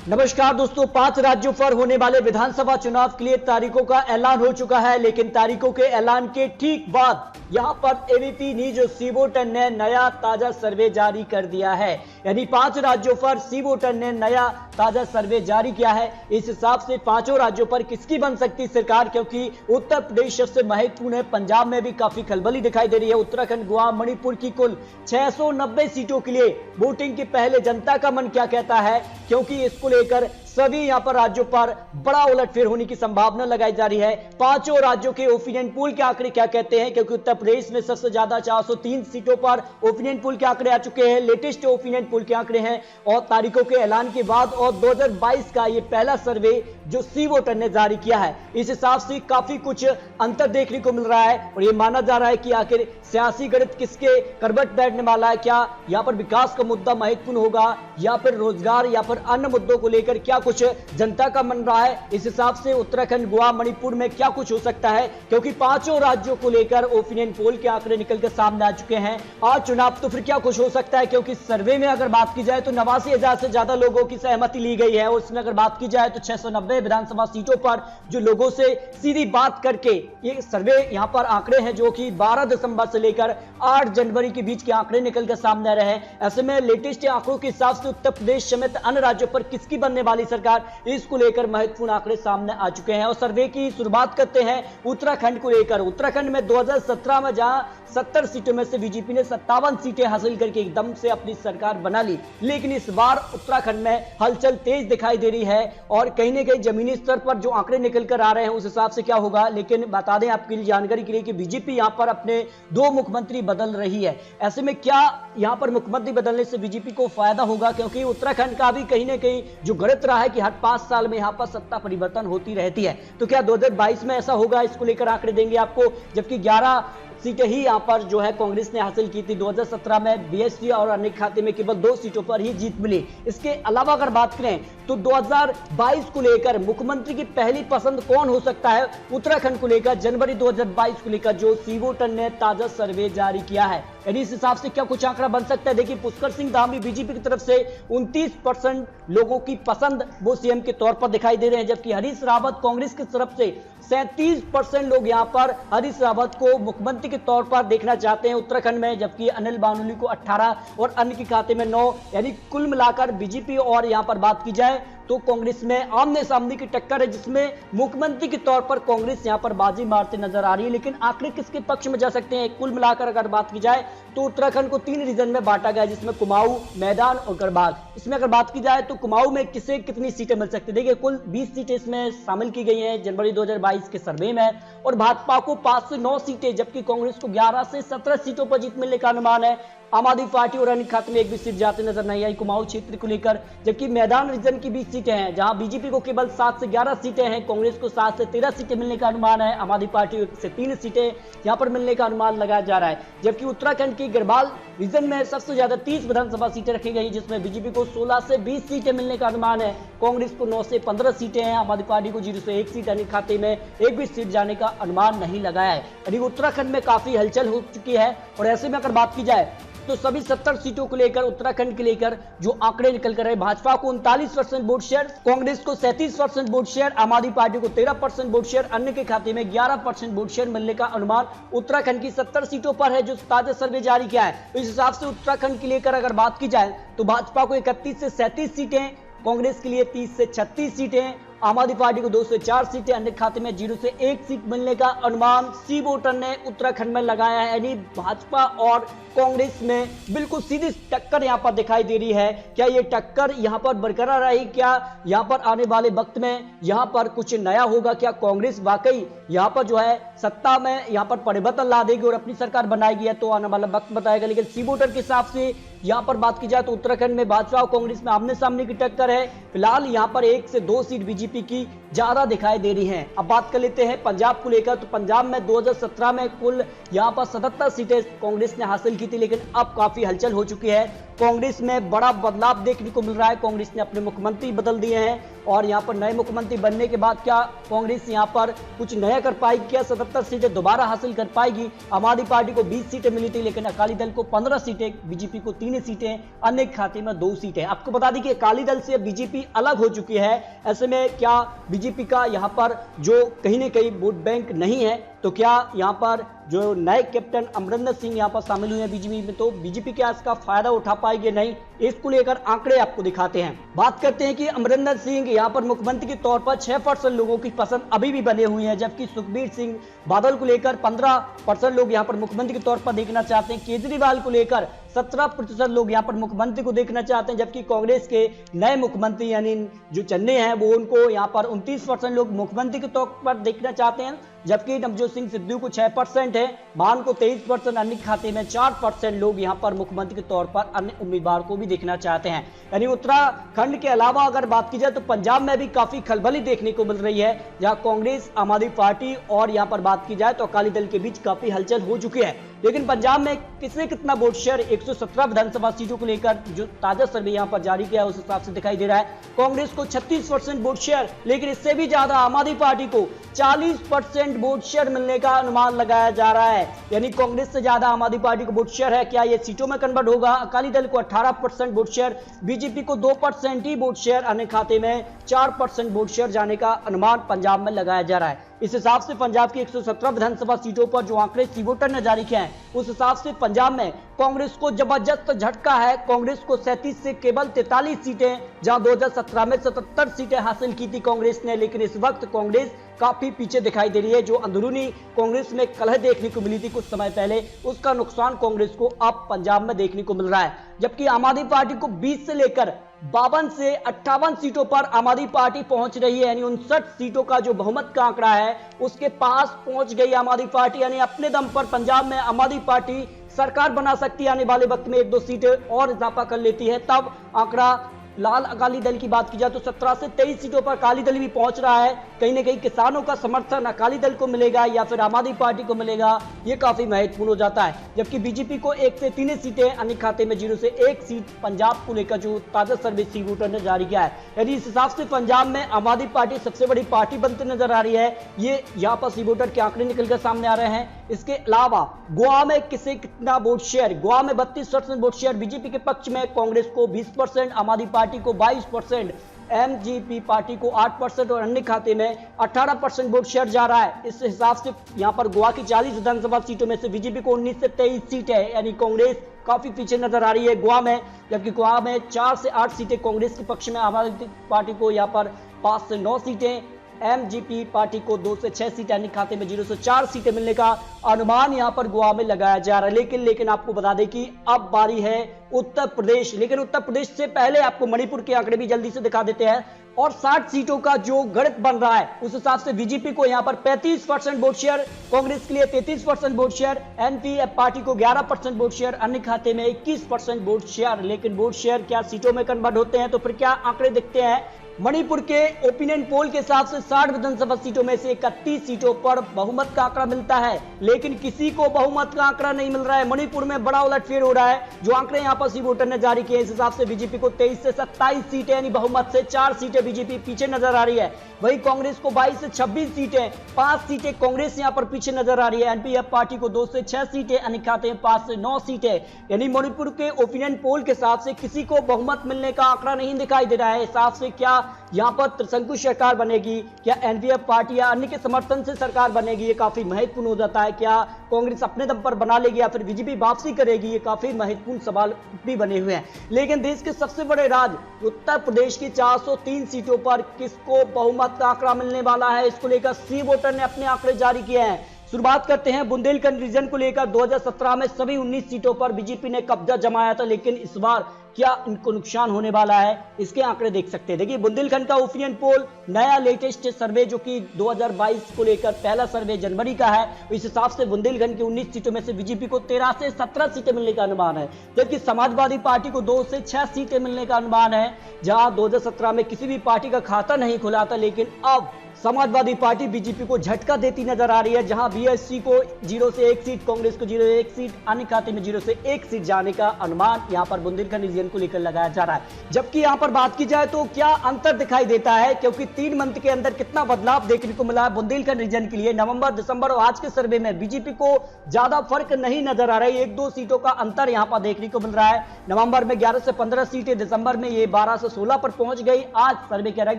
नमस्कार दोस्तों, 5 राज्यों पर होने वाले विधानसभा चुनाव के लिए तारीखों का ऐलान हो चुका है। लेकिन तारीखों के ऐलान के ठीक बाद यहां पर एबीपी न्यूज और सी वोटर ने नया ताजा सर्वे जारी कर दिया है। यानी 5 राज्यों पर सी वोटर ने नया ताजा सर्वे जारी किया है। इस हिसाब से 5 राज्यों पर किसकी बन सकती सरकार, क्योंकि उत्तर प्रदेश सबसे महत्वपूर्ण है। पंजाब में भी काफी खलबली दिखाई दे रही है। उत्तराखंड, गोवा, मणिपुर की कुल 690 सीटों के लिए वोटिंग के पहले जनता का मन क्या कहता है, क्योंकि इसको लेकर सभी यहां पर राज्यों पर बड़ा उलटफेर होने की संभावना लगाई जा रही है। 5 राज्यों के ओपिनियन पोल के आंकड़े क्या कहते हैं, क्योंकि उत्तर प्रदेश में सबसे ज्यादा 403 सीटों पर ओपिनियन पोल के आंकड़े आ चुके हैं। लेटेस्ट ओपिनियन पोल के आंकड़े हैं और तारीखों के ऐलान के बाद और 2022 का ये पहला सर्वे जो सी वोटर ने जारी किया है, इस हिसाब से काफी कुछ अंतर देखने को मिल रहा है। और यह माना जा रहा है कि आखिर सियासी गणित किसके करवट बैठने वाला है, क्या यहां पर विकास का मुद्दा महत्वपूर्ण होगा या फिर रोजगार या फिर अन्य मुद्दों को लेकर क्या कुछ जनता का मन रहा है। इस हिसाब से उत्तराखंड, गोवा, मणिपुर में क्या कुछ हो सकता है, क्योंकि 5 राज्यों को लेकर ओपिनियन पोल के आंकड़े निकलकर सामने आ चुके हैं। आज चुनाव तो फिर क्या कुछ हो सकता है, क्योंकि सर्वे में अगर बात की जाए तो 89,000 से ज्यादा लोगों की सहमति ली गई है। और उसमें अगर बात की जाए तो 690 विधानसभा सीटों पर जो लोगों से सीधी बात करके ये सर्वे यहां पर आंकड़े हैं, जो कि 12 दिसंबर से लेकर 8 जनवरी के बीच के आंकड़े निकलकर सामने आ रहे हैं। ऐसे में लेटेस्ट आंकड़ों के हिसाब से उत्तर प्रदेश समेत अन्य राज्यों पर किसकी बनने वाली सरकार, इसको लेकर महत्वपूर्ण आंकड़े सामने आ चुके हैं। और सर्वे की शुरुआत करते हैं उत्तराखंड को लेकर। उत्तराखंड में 2017 में जहां 70 सीटों में से बीजेपी ने 57 सीटें हासिल करके एकदम से अपनी सरकार बना ली, लेकिन इस बार उत्तराखंड में हलचल तेज दिखाई दे रही है और कहीं ना कहीं जमीनी स्तर पर जो आंकड़े निकल कर आ रहे हैं उस हिसाब से क्या होगा। लेकिन बता दें आपके लिए जानकारी के लिए कि बीजेपी यहां पर अपने 2 मुख्यमंत्री बदल रही है। ऐसे में क्या यहां पर मुख्यमंत्री बदलने से बीजेपी को फायदा होगा, क्योंकि उत्तराखंड का भी कहीं ना कहीं जो गणित रहा है कि हर 5 साल में यहां पर सत्ता परिवर्तन होती रहती है। तो क्या 2022 में ऐसा होगा, इसको लेकर आंकड़े देंगे आपको। जबकि 11 सीटें ही यहां पर जो है कांग्रेस ने हासिल की थी। 2017 में बीएसपी और अन्य खाते में केवल 2 सीटों पर ही जीत मिली। इसके अलावा अगर बात करें तो 2022 को लेकर मुख्यमंत्री की पहली पसंद कौन हो सकता है उत्तराखंड को लेकर, जनवरी 2022 को लेकर जो सी वोटर ने ताजा सर्वे जारी किया है, यानी इस हिसाब से क्या कुछ आंकड़ा बन सकता है। देखिए, पुष्कर सिंह धामी बीजेपी की तरफ से 29% लोगों की पसंद वो सीएम के तौर पर दिखाई दे रहे हैं, जबकि हरीश रावत कांग्रेस की तरफ से 37% लोग यहां पर हरीश रावत को मुख्यमंत्री के तौर पर देखना चाहते हैं उत्तराखंड में, जबकि अनिल बानुली को 18 और अन्य के खाते में 9, यानी कुल मिलाकर बीजेपी और यहां पर बात की जाए तो कांग्रेस में आमने सामने की टक्कर है, जिसमें मुख्यमंत्री के तौर पर कांग्रेस यहां पर बाजी मारते नजर आ रही है। लेकिन आंकड़े किसके पक्ष में जा सकते हैं, कुल मिलाकर अगर बात की जाए तो उत्तराखंड को 3 रीजन में बांटा गया है, जिसमें कुमाऊं, मैदान और गढ़वाल। इसमें अगर बात की जाए तो कुमाऊं में किसे कितनी सीटें मिल सकती है, देखिए कुल 20 सीटें इसमें शामिल की गई हैं जनवरी 2022 के सर्वे में, और भाजपा को 5 से 9 सीटें, जबकि कांग्रेस को 11 से 17 सीटों पर जीत मिलने का अनुमान है। आम आदमी पार्टी और अन्य खाते में एक भी सीट जाते नजर नहीं आई कुमाऊं क्षेत्र को लेकर। जबकि मैदान रीजन की 20 सीटें हैं, जहां बीजेपी को केवल 7 से 11 सीटें हैं, कांग्रेस को 7 से 13 सीटें मिलने का अनुमान है, आम आदमी पार्टी से 3 सीटें यहां पर मिलने का अनुमान लगाया जा रहा है। जबकि उत्तराखंड की गढ़वाल रीजन में सबसे ज्यादा 30 विधानसभा सीटें रखी गई, जिसमें बीजेपी को 16 से 20 सीटें मिलने का अनुमान है, कांग्रेस को 9 से 15 सीटें हैं, आम आदमी पार्टी को 0 से 1 सीट, अन्य खाते में एक भी सीट जाने का अनुमान नहीं लगाया है। यानी उत्तराखंड में काफी हलचल हो चुकी है। और ऐसे में अगर बात की जाए तो सभी 70 सीटों को लेकर उत्तराखंड के लेकर जो आंकड़े निकल कर रहे, भाजपा को 39% वोट शेयर, कांग्रेस को 37% वोट शेयर, आम आदमी पार्टी को 13% वोट शेयर, अन्य के खाते में 11% वोट शेयर मिलने का अनुमान उत्तराखंड की 70 सीटों पर है, जो ताजा सर्वे जारी किया है। इस हिसाब से उत्तराखंड के लेकर अगर बात की जाए तो भाजपा को 31 से 37 सीटें, कांग्रेस के लिए 30 से 36 सीटें, आम आदमी पार्टी को 2 से 4 सीटें, अन्य खाते में 0 से 1 सीट मिलने का अनुमान सी वोटर ने उत्तराखंड में लगाया है। यानी भाजपा और कांग्रेस में बिल्कुल सीधी टक्कर यहां पर दिखाई दे रही है। क्या ये टक्कर यहां पर बरकरार रही, क्या यहां पर आने वाले वक्त में यहां पर कुछ नया होगा, क्या कांग्रेस वाकई यहां पर जो है सत्ता में यहां पर परिवर्तन ला देगी और अपनी सरकार बनाएगी, है तो आने वाला वक्त बताएगा। लेकिन सी वोटर के हिसाब से यहां पर बात की जाए तो उत्तराखंड में भाजपा और कांग्रेस में आमने सामने की टक्कर है। फिलहाल यहां पर 1 से 2 सीट बीजेपी की ज्यादा दिखाई दे रही हैं। अब बात कर लेते हैं पंजाब को लेकर, तो पंजाब में 2017 में कुल यहां पर 77 सीटें कांग्रेस ने हासिल की थी, लेकिन अब काफी हलचल हो चुकी है। कांग्रेस में बड़ा बदलाव देखने को मिल रहा है। कांग्रेस ने अपने मुख्यमंत्री बदल दिए हैं और यहां पर नए मुख्यमंत्री बनने के बाद क्या कांग्रेस यहां पर कुछ नया कर पाएगी? क्या 77 सीटें दोबारा हासिल कर पाएगी? आम आदमी पार्टी को 20 सीटें मिली थी, लेकिन अकाली दल को 15 सीटें, बीजेपी को 3 सीटें, अन्य खाते में 2 सीटें। आपको बता दें कि अकाली दल से बीजेपी अलग हो चुकी है। ऐसे में क्या बीजेपी का यहां पर जो कहीं ना कहीं वोट बैंक नहीं है, तो क्या यहां पर जो नए कैप्टन अमरिंदर सिंह यहां पर शामिल हुए हैं बीजेपी में, तो बीजेपी क्या इसका फायदा उठा पाएगी? नहीं, इसको लेकर आंकड़े आपको दिखाते हैं। बात करते हैं कि अमरिंदर सिंह यहां पर मुख्यमंत्री के तौर पर 6% लोगों की पसंद अभी भी बने हुए हैं, जबकि सुखबीर सिंह बादल को लेकर 15% लोग यहां पर मुख्यमंत्री के तौर पर देखना चाहते हैं। केजरीवाल को लेकर 17% लोग यहां पर मुख्यमंत्री को देखना चाहते हैं, जबकि कांग्रेस के नए मुख्यमंत्री यानी जो चन्ने हैं वो उनको यहां पर 29% लोग मुख्यमंत्री के तौर पर देखना चाहते हैं, जबकि नवजोत सिंह सिद्धू को 6% है, मान को 23%, अन्य खाते में 4% लोग यहां पर मुख्यमंत्री के तौर पर अन्य उम्मीदवार को भी देखना चाहते हैं। यानी उत्तराखंड के अलावा अगर बात की जाए तो पंजाब में भी काफी खलबली देखने को मिल रही है, जहां कांग्रेस, आम आदमी पार्टी और यहां पर बात की जाए तो अकाली दल के बीच काफी हलचल हो चुकी है। लेकिन पंजाब में किसने कितना वोट शेयर 117 विधानसभा सीटों को लेकर जो ताजा सर्वे यहां पर जारी किया है उस हिसाब से दिखाई दे रहा है। कांग्रेस को 36% वोट शेयर, लेकिन इससे भी ज्यादा आम आदमी पार्टी को 40% वोट शेयर मिलने का अनुमान लगाया जा रहा है। यानी कांग्रेस से ज्यादा आम आदमी पार्टी को वोट शेयर है। क्या यह सीटों में कन्वर्ट होगा? अकाली दल को 18% वोट शेयर, बीजेपी को 2% ही वोट शेयर, अन्य खाते में 4% वोट शेयर जाने का अनुमान पंजाब में लगाया जा रहा है। इस हिसाब से पंजाब की 117 विधानसभा सीटों पर जो आंकड़े सी वोटर ने जारी किए हैं, उस हिसाब से पंजाब में कांग्रेस को जबरदस्त झटका है। कांग्रेस को 37 से केवल 43 सीटें, जहां 2017 में 77 सीटें हासिल की थी कांग्रेस ने, लेकिन इस वक्त कांग्रेस काफी पीछे दिखाई दे रही है। जो अंदरूनी कांग्रेस में कलह देखने को मिली थी कुछ समय पहले, उसका नुकसान कांग्रेस को अब पंजाब में देखने को मिल रहा है। जबकि आम आदमी पार्टी को 20 से लेकर 52 से 58 सीटों पर आम आदमी पार्टी पहुंच रही है, यानी 59 सीटों का जो बहुमत का आंकड़ा है उसके पास पहुंच गई आम आदमी पार्टी। यानी अपने दम पर पंजाब में आम आदमी पार्टी सरकार बना सकती है। आने वाले वक्त में 1-2 सीटें और इजाफा कर लेती है, तब आंकड़ा लाल अकाली दल की बात की जाए तो 17 से 23 सीटों पर अकाली दल भी पहुंच रहा है। कहीं ना कहीं किसानों का समर्थन अकाली दल को मिलेगा या फिर आम आदमी पार्टी को मिलेगा, यह काफी महत्वपूर्ण हो जाता है। जबकि बीजेपी को 1 से 3 सीटें, अन्य खाते में 0 से 1 सीट पंजाब को लेकर जो ताजा सर्वे सी वोटर ने जारी किया है। यदि इस हिसाब से पंजाब में आम आदमी पार्टी सबसे बड़ी पार्टी बनती नजर आ रही है, ये यहाँ पर सी वोटर के आंकड़े निकलकर सामने आ रहे हैं। इसके अलावा गोवा में किसे कितना वोट शेयर? गोवा में 32% वोट शेयर बीजेपी के पक्ष में, कांग्रेस को 20%, आम आदमी पार्टी को 22%, एमजीपी पार्टी को 8% और अन्य खाते में 18% वोट शेयर जा रहा है। इस हिसाब से यहां पर गोवा की 40 विधानसभा सीटों में से बीजेपी को 19 से 23 सीट है, यानी कांग्रेस काफी पीछे नजर आ रही है गोवा में। जबकि गोवा में 4 से 8 सीटें कांग्रेस के पक्ष में, आम आदमी पार्टी को यहां पर 5 से 9 सीटें, एमजीपी पार्टी को 2 से 6 सीटें, अन्य खाते में 0 से 4 सीटें मिलने का अनुमान यहां पर गोवा में लगाया जा रहा है। लेकिन आपको बता दें कि अब बारी है उत्तर प्रदेश। लेकिन उत्तर प्रदेश से पहले आपको मणिपुर के आंकड़े भी जल्दी से दिखा देते हैं। और 60 सीटों का जो गणित बन रहा है उस हिसाब से बीजेपी को यहां पर 35% वोट शेयर, कांग्रेस के लिए 33% वोट शेयर, एनपीएफ पार्टी को 11% वोट शेयर, अन्य खाते में 21% वोट शेयर। लेकिन वोट शेयर क्या सीटों में कन्वर्ट होते हैं? तो फिर क्या आंकड़े दिखते हैं? मणिपुर के ओपिनियन पोल के हिसाब से 60 विधानसभा सीटों में से 31 सीटों पर बहुमत का आंकड़ा मिलता है, लेकिन किसी को बहुमत का आंकड़ा नहीं मिल रहा है। मणिपुर में बड़ा उलटफेर हो रहा है। जो आंकड़े यहां पर सी वोटर ने जारी किए, इस हिसाब से बीजेपी को 23 से 27 सीटें, यानी बहुमत से 4 सीटें बीजेपी पीछे नजर आ रही है। वहीं कांग्रेस को 22 से 26 सीटें, 5 सीटें कांग्रेस यहां पर पीछे नजर आ रही है। एनपीएफ पार्टी को 2 से 6 सीटें, अन्य खाते में 5 से 9 सीटें। यानी मणिपुर के ओपिनियन पोल के हिसाब से किसी को बहुमत मिलने का आंकड़ा नहीं दिखाई दे रहा है। हिसाब से क्या यहां पर त्रिशंकु सरकार बनेगी, क्या एनडीएफ पार्टी या अन्य के समर्थन से सरकार बनेगी, ये काफी महत्वपूर्ण हो जाता है। क्या कांग्रेस अपने दम पर बना लेगी या फिर बीजेपी वापसी करेगी, ये काफी महत्वपूर्ण सवाल भी बने हुए हैं। लेकिन देश के सबसे बड़े राज्य उत्तर प्रदेश की 403 सीटों पर किसको बहुमत का आंकड़ा मिलने वाला है, इसको लेकर सी वोटर ने अपने आंकड़े जारी किए हैं। शुरुआत करते हैं बुंदेलखंड रीजन को लेकर। 2017 में सभी 19 सीटों पर बीजेपी ने कब्जा जमाया था, लेकिन इस बार क्या इनको नुकसान होने वाला है, इसके आंकड़े देख सकते हैं। देखिए बुंदेलखंड का ओपिनियन पोल नया लेटेस्ट सर्वे जो कि 2022 को लेकर पहला सर्वे जनवरी का है, इस हिसाब से बुंदेलखंड की 19 सीटों में से बीजेपी को 13 से 17 सीटें मिलने का अनुमान है, जबकि समाजवादी पार्टी को 2 से 6 सीटें मिलने का अनुमान है। जहां 2017 में किसी भी पार्टी का खाता नहीं खुला था, लेकिन अब समाजवादी पार्टी बीजेपी को झटका देती नजर आ रही है, जहां बीएसपी को 0 से 1 सीट, कांग्रेस को 0 से 1 सीट, अन्य खाते में 0 से 1 सीट जाने का अनुमान यहां पर बुंदेलखंड रीजन को लेकर लगाया जा रहा है। जबकि यहां पर बात की जाए तो क्या अंतर दिखाई देता है, क्योंकि 3 मंथ के अंदर कितना बदलाव देखने को मिला है बुंदेलखंड रीजन के लिए। नवंबर, दिसंबर और आज के सर्वे में बीजेपी को ज्यादा फर्क नहीं नजर आ रहा है, 1-2 सीटों का अंतर यहां पर देखने को मिल रहा है। नवंबर में 11 से 15 सीटें, दिसंबर में ये 12 से 16 पर पहुंच गई। आज सर्वे कह रहा है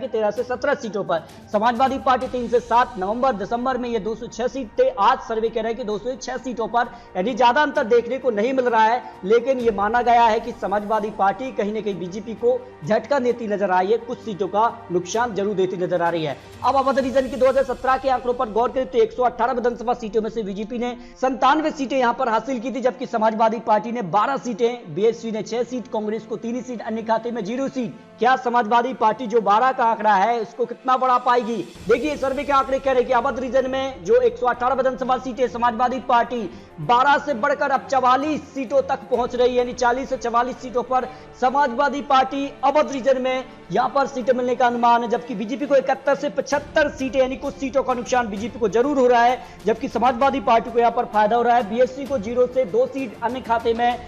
कि 13 से 17 सीटों पर। समाजवादी पार्टी 3 से 7, नवंबर दिसंबर में ये 206 सीटें, आज सर्वे कह रहा है कि 206 सीटों पर, यानी ज्यादा अंतर देखने को नहीं मिल रहा है। लेकिन ये माना गया है कि समाजवादी पार्टी कहीं ना कहीं बीजेपी को झटका देती नजर आई है, कुछ सीटों का नुकसान जरूर देती नजर आ रही है। अब अवध रीजन की 2017 के आंकड़ों पर गौर करें तो 118 विधानसभा सीटों में से बीजेपी ने 97 सीटें यहां पर हासिल की थी, जबकि समाजवादी पार्टी ने 12 सीटें, बीएसपी ने 6 सीट, कांग्रेस को 3 सीट, अन्य खाते में 0 सीट। क्या समाजवादी पार्टी जो 12 का आंकड़ा है उसको कितना बढ़ा पाएगी? देखिए सर्वे के आंकड़े कह रहे हैं कि अवध रीजन में जो 118 विधानसभा सीटें, समाजवादी पार्टी 12 से बढ़कर अब 44 सीटों तक पहुंच रही है, यानी 40 से 44 सीटों पर समाजवादी पार्टी अवध रीजन में यहां पर सीटें मिलने का अनुमान है। जबकि बीजेपी को 71 से 75 सीटें, यानी कुछ सीटों का नुकसान बीजेपी को जरूर हो रहा है, जबकि समाजवादी पार्टी को यहां पर फायदा हो रहा है। बीएसपी को 0 से 2 सीट, अन्य खाते में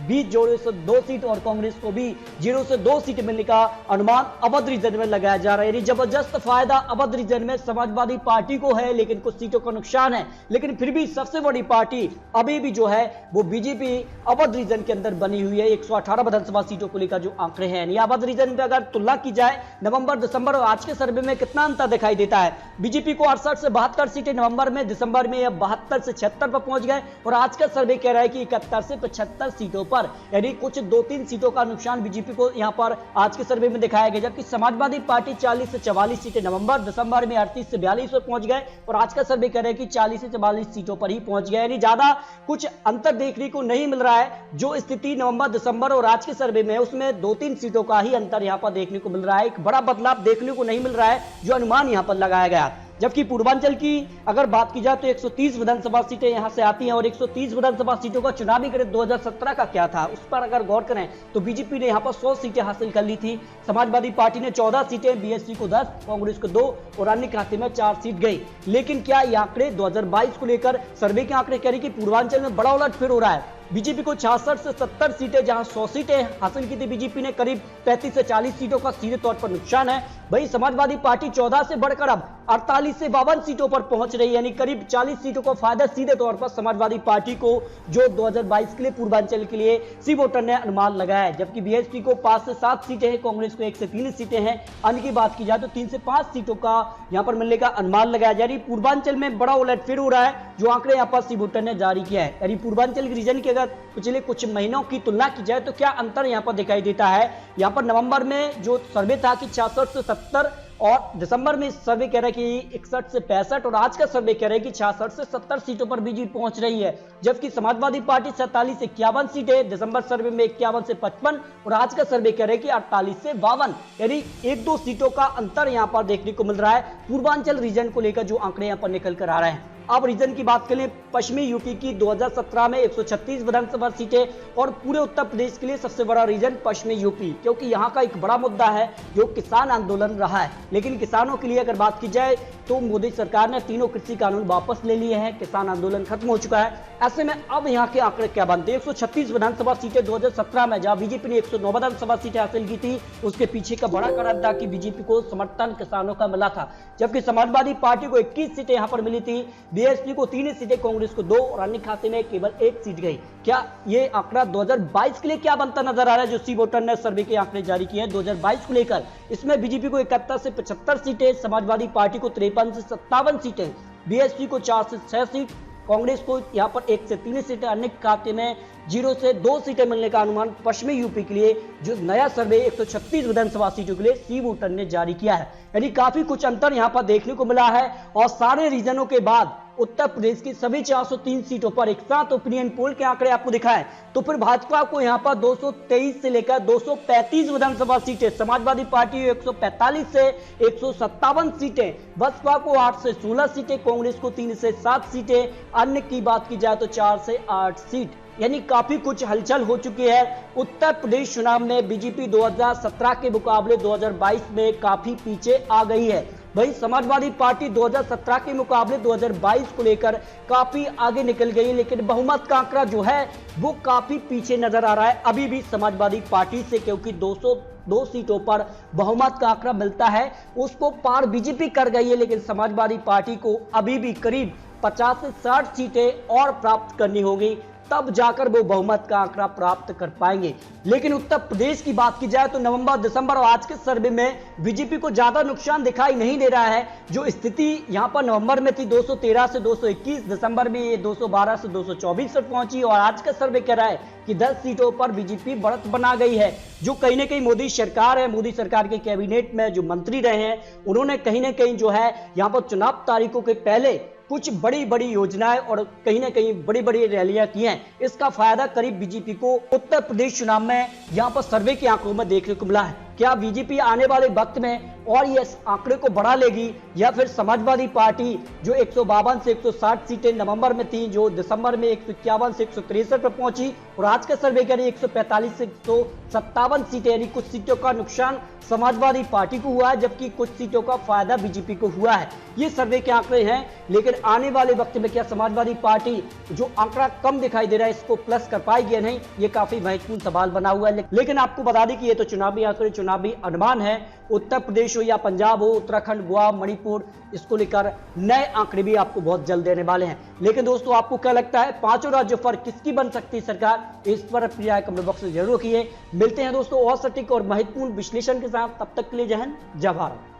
20 जोड़े से 2 सीट और कांग्रेस को भी 0 से 2 सीट मिलने का अनुमान अवध रीजन में लगाया जा रहा है। यानी जबरदस्त फायदा अवध रीजन में समाजवादी पार्टी को है, लेकिन कुछ सीटों का नुकसान है। लेकिन फिर भी सबसे बड़ी पार्टी अभी भी जो है वो बीजेपी अवध रीजन के अंदर बनी हुई है, 118 विधानसभा सीटों को लेकर जो आंकड़े हैं। यानी अवध रीजन में अगर तुलना की जाए नवंबर, दिसंबर और आज के सर्वे में कितना अंतर दिखाई देता है। बीजेपी को 68 से 72 सीटें नवंबर में, दिसंबर में अब 72 से 76 पर पहुंच गए, और आज का सर्वे कह रहा है कि 71 से 75 सीटों पर, यानी कुछ 2-3 सीटों का नुकसान बीजेपी को यहां पर आज के सर्वे में दिखाया गया। जबकि समाजवादी पार्टी 40 से 44 सीटें नवंबर, दिसंबर में 38 से 42 पर पहुंच गए, और आज का सर्वे कह रहा है कि 40 से 44 सीटों पर ही पहुंच गए। यानी ज्यादा कुछ अंतर देखने को नहीं मिल रहा है। जो स्थिति नवंबर, दिसंबर और आज के सर्वे में है उसमें 2-3 सीटों का ही अंतर यहां पर देखने को मिल रहा है, एक बड़ा बदलाव देखने को नहीं मिल रहा है जो अनुमान यहां पर लगाया गया। जबकि पूर्वांचल की अगर बात की जाए तो 130 विधानसभा सीटें यहां से आती हैं, और 130 विधानसभा सीटों का चुनावी गणित 2017 का क्या था उस पर अगर गौर करें तो बीजेपी ने यहां पर 100 सीटें हासिल कर ली थी, समाजवादी पार्टी ने 14 सीटें, बीएसपी को 10, कांग्रेस को 2 और अन्य खाते में 4 सीट गई। लेकिन क्या ये आंकड़े 2022 को लेकर सर्वे के आंकड़े कह रहे हैं कि पूर्वांचल में बड़ा उलटफेर हो रहा है। बीजेपी को 66 से 70 सीटें, जहां 100 सीटें हासिल की थी बीजेपी ने, करीब 35 से 40 सीटों का सीधे तौर पर नुकसान है। वही समाजवादी पार्टी 14 से बढ़कर अब 48 से 52 सीटों पर पहुंच रही है, यानी करीब 40 सीटों का फायदा सीधे तौर पर समाजवादी पार्टी को, जो 2022 के लिए पूर्वांचल के लिए सी वोटर ने अनुमान लगाया है। जबकि बीएसपी को 5 से 7 सीटें हैं, कांग्रेस को 1 से 3 सीटें हैं, अन्य की बात की जाए तो 3 से 5 सीटों का यहां पर मिलने का अनुमान लगाया जा रही। पूर्वांचल में बड़ा उलटफेर हो रहा है, जो आंकड़े यहां पर सी वोटर ने जारी किया है। यानी पूर्वांचल के रीजन की अगर पिछले कुछ महीनों की तुलना की जाए तो क्या अंतर यहां पर दिखाई देता है। यहां पर नवंबर में जो सर्वे था कि 66 से 70, और दिसंबर में सर्वे कह रहा है कि 61 से 65, और आज का सर्वे कह रहा है कि 66 से 70 सीटों पर बीजेपी पहुंच रही है। जबकि समाजवादी पार्टी 47 से 51 सीटें, दिसंबर सर्वे में 51 से 55, और आज का सर्वे कह रहा है कि 48 से 52, यानी 1-2 सीटों का अंतर यहां पर देखने को मिल रहा है पूर्वांचल रीजन को लेकर जो आंकड़े यहां पर निकल कर आ रहे हैं। अब रीजन की बात करें, पश्चिमी यूपी की 2017 में 136 विधानसभा सीटें, और पूरे उत्तर प्रदेश के लिए सबसे बड़ा रीजन पश्चिमी यूपी, क्योंकि यहां का एक बड़ा मुद्दा है जो किसान आंदोलन रहा है। लेकिन किसानों के लिए अगर बात की जाए तो मोदी सरकार ने तीनों कृषि कानून वापस ले लिए हैं, किसान आंदोलन खत्म हो चुका है। ऐसे में अब यहाँ के आंकड़े क्या बनते हैं। 136 विधानसभा सीटें 2017 में, जहां बीजेपी ने 109 विधानसभा सीटें हासिल की थी, उसके पीछे का बड़ा कारण था कि बीजेपी को समर्थन किसानों का मिला था। जबकि समाजवादी पार्टी को 21 सीटें यहां पर मिली थी, बीएसपी को 3 सीटें, कांग्रेस को 2 और अन्य खाते में केवल 1 सीट गई। क्या ये आंकड़ा 2022 के लिए क्या बनता नजर आ रहा है, जो सी वोटर ने सर्वे के आंकड़े जारी किए हैं 2022 को लेकर। इसमें बीजेपी को 71 से 75 सीटें, समाजवादी पार्टी को 53 से 57 सीटें, बीएसपी को 4 से 6 सीट, कांग्रेस को यहां पर 1 से 3 सीटें, अन्य खाते में 0 से 2 सीटें मिलने का अनुमान पश्चिमी यूपी के लिए जो नया सर्वे 136 विधानसभा सीटों के लिए सी वोटर ने जारी किया है। यानी काफी कुछ अंतर यहां पर देखने को मिला है, और सारे रीजनों के बाद उत्तर प्रदेश की सभी 403 सीटों पर एक साथ ओपिनियन पोल के आंकड़े आपको दिखाएं तो फिर भाजपा को यहां पर 223 से लेकर 235 विधानसभा सीटें, समाजवादी पार्टी 145 से 157 सीटें, बसपा को 8 से 16 सीटें, कांग्रेस को 3 से 7 सीटें, अन्य की बात की जाए तो 4 से 8 सीट, यानी काफी कुछ हलचल हो चुकी है। उत्तर प्रदेश चुनाव में बीजेपी 2017 के मुकाबले 2022 में काफी पीछे आ गई है। वहीं समाजवादी पार्टी 2017 के मुकाबले 2022 को लेकर काफी आगे निकल गई, लेकिन बहुमत का आंकड़ा जो है वो काफी पीछे नजर आ रहा है अभी भी समाजवादी पार्टी से, क्योंकि 202 सीटों पर बहुमत का आंकड़ा मिलता है, उसको पार बीजेपी कर गई है, लेकिन समाजवादी पार्टी को अभी भी करीब 50 से 60 सीटें और प्राप्त करनी होगी, तब जाकर वो बहुमत का आंकड़ा प्राप्त कर पाएंगे। लेकिन उत्तर प्रदेश की बात की जाए तो नवंबर, दिसंबर और आज के सर्वे में बीजेपी को ज्यादा नुकसान दिखाई नहीं दे रहा है। जो स्थिति यहां पर नवंबर में थी 213 से 221, दिसंबर में ये 212 से 224 तक पहुंची और आज का सर्वे कह रहा है कि 10 सीटों पर बीजेपी बढ़त बना गई है। जो कहीं ना कहीं मोदी सरकार है, मोदी सरकार के कैबिनेट में जो मंत्री रहे हैं, उन्होंने कहीं ना कहीं जो है यहां पर चुनाव तारीखों के पहले कुछ बड़ी बड़ी योजनाएं और कहीं ना कहीं बड़ी बड़ी रैलियां की हैं। इसका फायदा करीब बीजेपी को उत्तर प्रदेश चुनाव में यहां पर सर्वे के आंकड़ों में देखने को मिला है। क्या बीजेपी आने वाले वक्त में और ये आंकड़े को बढ़ा लेगी या फिर समाजवादी पार्टी जो 152 से 160 सीटें नवंबर में थी, जो दिसंबर में 151 से 163 पर पहुंची और आज का सर्वे करें 145 से 157 सीटें, यानी कुछ सीटों का नुकसान समाजवादी पार्टी को हुआ है जबकि कुछ सीटों का फायदा बीजेपी को हुआ है। ये सर्वे के आंकड़े हैं, लेकिन आने वाले वक्त में क्या समाजवादी पार्टी जो आंकड़ा कम दिखाई दे रहा है इसको प्लस कर पाएगी या नहीं, ये काफी महत्वपूर्ण सवाल बना हुआ है। लेकिन आपको बता दें कि ये तो चुनावी आंकड़े, चुनावी अनुमान है। उत्तर प्रदेश हो या पंजाब हो, उत्तराखंड, गोवा, मणिपुर, इसको लेकर नए आंकड़े भी आपको बहुत जल्द देने वाले हैं। लेकिन दोस्तों आपको क्या लगता है, पांचों राज्यों पर किसकी बन सकती है सरकार, इस पर अपनी राय कमेंट बॉक्स में जरूर रखिए। मिलते हैं दोस्तों और सटीक और महत्वपूर्ण विश्लेषण के साथ, तब तक के लिए जय हिंद, जय भारत।